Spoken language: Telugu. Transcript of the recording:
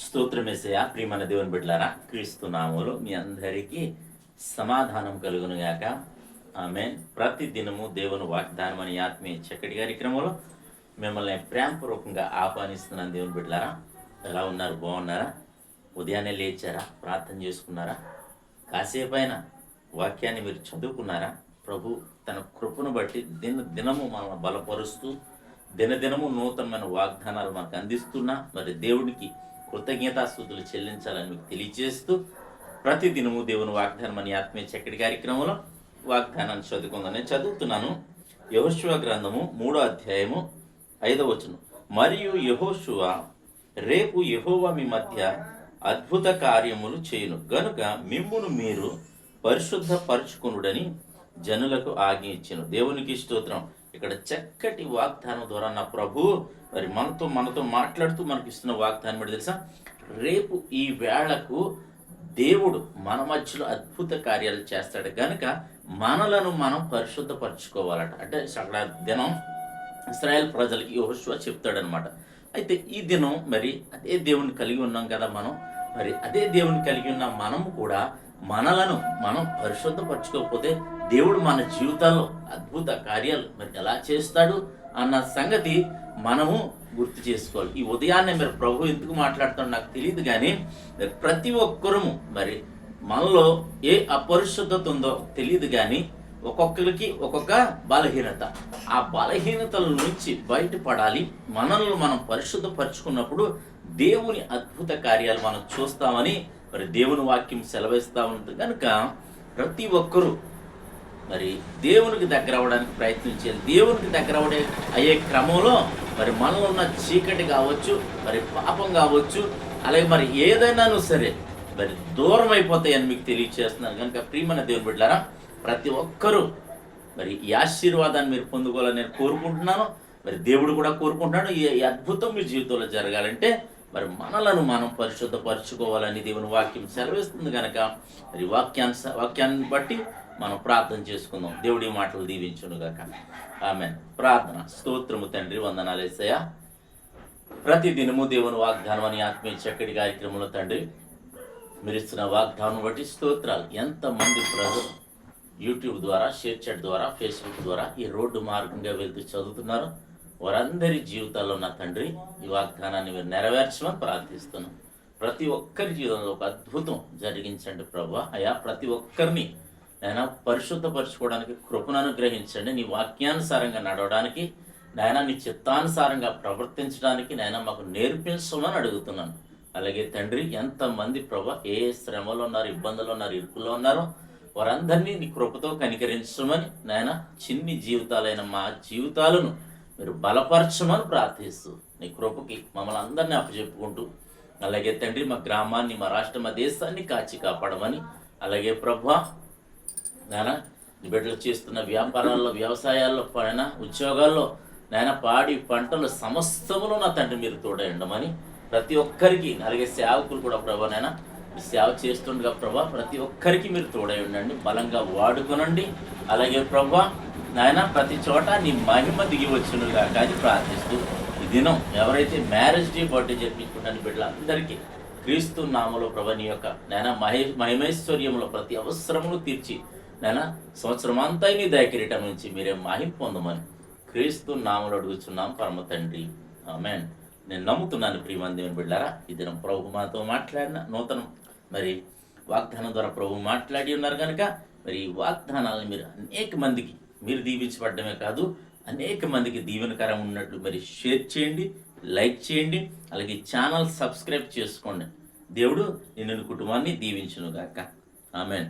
స్తోత్రమేసయ ప్రియమైన దేవుని బిడ్డలారా, క్రీస్తు నామములో మీ అందరికీ సమాధానం కలుగునుగాక. ఆమేన్. ప్రతి దినము దేవుని వాగ్దానం అని ఆత్మీయ చక్కటి కార్యక్రమంలో మిమ్మల్ని ప్రేమపూర్వకంగా ఆహ్వానిస్తున్నాను. దేవుని బిడ్డలారా, ఎలా ఉన్నారు? బాగున్నారా? ఉదయాన్నే లేచారా? ప్రార్థన చేసుకున్నారా? కాసేపైన వాక్యాన్ని మీరు చదువుకున్నారా? ప్రభు తన కృపను బట్టి దినము మనల్ని బలపరుస్తూ దినదినము నూతనమైన వాగ్దానాలు మనకు అందిస్తున్నా మరి దేవుడికి కృతజ్ఞతాస్తుతులు చెల్లించాలని మీకు తెలియజేస్తూ ప్రతి దినము దేవుని వాగ్దానం అని ఆత్మీయ చక్కటి కార్యక్రమంలో వాగ్దానాన్ని చదువుకుందాం. నేను చదువుతున్నాను యెహోషువ గ్రంథము 3వ అధ్యాయము 5వ వచనం. మరియు యెహోషువ, రేపు యెహోవా మీ మధ్య అద్భుత కార్యములు చేయును గనుక మిమ్మును మీరు పరిశుద్ధపరచుకొనుడని జనులకు ఆజ్ఞ ఇచ్చెను. దేవునికి స్తోత్రం. ఇక్కడ చక్కటి వాగ్దానం ద్వారా నా ప్రభు మరి మనతో మాట్లాడుతూ మనకి ఇస్తున్న వాగ్దానం ఏంటి తెలుసా? రేపు ఈ వేళకు దేవుడు మన మధ్యలో అద్భుత కార్యాలు చేస్తాడు కనుక మనలను మనం పరిశుద్ధపరచుకోవాలట. అంటే అక్కడ దినం ఇశ్రాయేల్ ప్రజలకి యెహోషువ చెప్తాడనమాట. అయితే ఈ దినం మరి అదే దేవుని కలిగి ఉన్నాం కదా మనం. మరి అదే దేవుని కలిగి ఉన్న మనము కూడా మనలను మనం పరిశుద్ధపరచుకోకపోతే దేవుడు మన జీవితాల్లో అద్భుత కార్యాలు మరి ఎలా చేస్తాడు అన్న సంగతి మనము గుర్తు చేసుకోవాలి. ఈ ఉదయాన్నే మీరు ప్రభు ఎందుకు మాట్లాడుతాడో నాకు తెలియదు, కానీ ప్రతి ఒక్కరూ మరి మనలో ఏ అపరిశుద్ధత ఉందో తెలియదు, కానీ ఒక్కొక్కరికి ఒక్కొక్క బలహీనత. ఆ బలహీనతల నుంచి బయటపడాలి. మనల్ని మనం పరిశుద్ధపరచుకున్నప్పుడు దేవుని అద్భుత కార్యాలు మనం చూస్తామని మరి దేవుని వాక్యం సెలవిస్తూ ఉంటుంది. కనుక ప్రతి ఒక్కరూ మరి దేవునికి దగ్గర అవ్వడానికి ప్రయత్నించాలి. దేవునికి దగ్గర అయ్యే క్రమంలో మరి మనలో ఉన్న చీకటి కావచ్చు, మరి పాపం కావచ్చు, అలాగే మరి ఏదైనాను సరే మరి దూరం అయిపోతాయని మీకు తెలియచేస్తున్నాను. కనుక ప్రియమైన దేవుని బిడ్డలారా, ప్రతి ఒక్కరూ మరి ఈ ఆశీర్వాదాన్ని మీరు పొందుకోవాలని నేను కోరుకుంటున్నాను. మరి దేవుడు కూడా కోరుకుంటున్నాడు. ఈ అద్భుతం మీ జీవితంలో జరగాలంటే మరి మనలను మనం పరిశుద్ధపరచుకోవాలని దేవుని వాక్యం సెలవిస్తుంది. కనుక మరి వాక్యాన్ని బట్టి మనం ప్రార్థన చేసుకుందాం. దేవుడి మాటలు దీవించునుగాక. ఆమేన్. ప్రార్థన. స్తోత్రము తండ్రి, వందనాలు యేసయ్య. ప్రతి దినము దేవుని వాగ్దానం అని ఆత్మీయ చక్కటి కార్యక్రమంలో తండ్రి మీరు ఇస్తున్న వాగ్దానం బట్టి స్తోత్రాలు. ఎంతమంది ప్రజలు యూట్యూబ్ ద్వారా, షేర్ చాట్ ద్వారా, ఫేస్బుక్ ద్వారా ఈ రోడ్డు మార్గంగా వెళ్తూ చదువుతున్నారు. వారందరి జీవితాల్లో నా తండ్రి ఈ వాగ్దానాన్ని మీరు నెరవేర్చమని ప్రార్థిస్తున్నాం. ప్రతి ఒక్కరి జీవితంలో ఒక అద్భుతం జరిగించండి ప్రభా. అయా, ప్రతి ఒక్కరిని నాయన పరిశుద్ధపరచుకోవడానికి కృపను అనుగ్రహించండి. నీ వాక్యానుసారంగా నడవడానికి నాయన, నీ చిత్తానుసారంగా ప్రవర్తించడానికి నాయన మాకు నేర్పించమని అడుగుతున్నాను. అలాగే తండ్రి, ఎంతమంది ప్రభా ఏ శ్రమలో ఉన్నారు, ఇబ్బందులు ఉన్నారు, ఇరుకులో ఉన్నారో వారందరినీ నీ కృపతో కనికరించమని నాయన, చిన్ని జీవితాలైన మా జీవితాలను మీరు బలపరచమని ప్రార్థిస్తూ నీ కృపకి మమ్మల్ని అందరినీ అప్పచెప్పుకుంటూ, అలాగే తండ్రి మా గ్రామాన్ని, మా రాష్ట్ర, మా దేశాన్ని కాచి కాపాడమని, అలాగే ప్రభా నాయన నీ బిడ్డలు చేస్తున్న వ్యాపారాల్లో, వ్యవసాయాల్లో, పైన ఉద్యోగాల్లో నాయన, పాడి పంటలు సమస్తములో నా తండ్రి మీరు తోడైండమని ప్రతి ఒక్కరికి, అలాగే సేవకులు కూడా ప్రభా నాయన సేవ చేస్తుండగా ప్రభా ప్రతి ఒక్కరికి మీరు తోడై ఉండండి, బలంగా వాడుకొనండి. అలాగే ప్రభా నాయన ప్రతి చోట నీ మహిమ దిగి వచ్చునుగా కానీ ప్రార్థిస్తూ ఈ దినం ఎవరైతే మ్యారేజ్ డే, బర్త్డే జరిపించుకుంటాను బిడ్డలందరికీ క్రీస్తు నామములో ప్రభా నీ యొక్క నాయన మహిమైశ్వర్యంలో ప్రతి అవసరమును తీర్చి నాయన సంవత్సరం అంతా నీ దయకిరీటం నుంచి మీరే మహిమ పొందమని క్రీస్తు నామములో అడుగుచున్నాం పరమ తండ్రి. ఆమేన్. నేను నమ్ముతున్నాను ప్రియమైన దేవుని బిడ్డలారా, ఈ దినం ప్రభు మాతో మాట్లాడిన నూతన మరి వాగ్దానం ద్వారా ప్రభు మాట్లాడి ఉన్నారు కనుక మరి ఈ వాగ్దానాలను మీరు అనేక మందికి మీరు దీవించబడ్డమే కాదు, అనేక మందికి దీవెనకరం ఉన్నట్లు మరి షేర్ చేయండి, లైక్ చేయండి, అలాగే ఛానల్ సబ్స్క్రైబ్ చేసుకోండి. దేవుడు నిన్ను కుటుంబాన్ని దీవించునుగాక. ఆమేన్.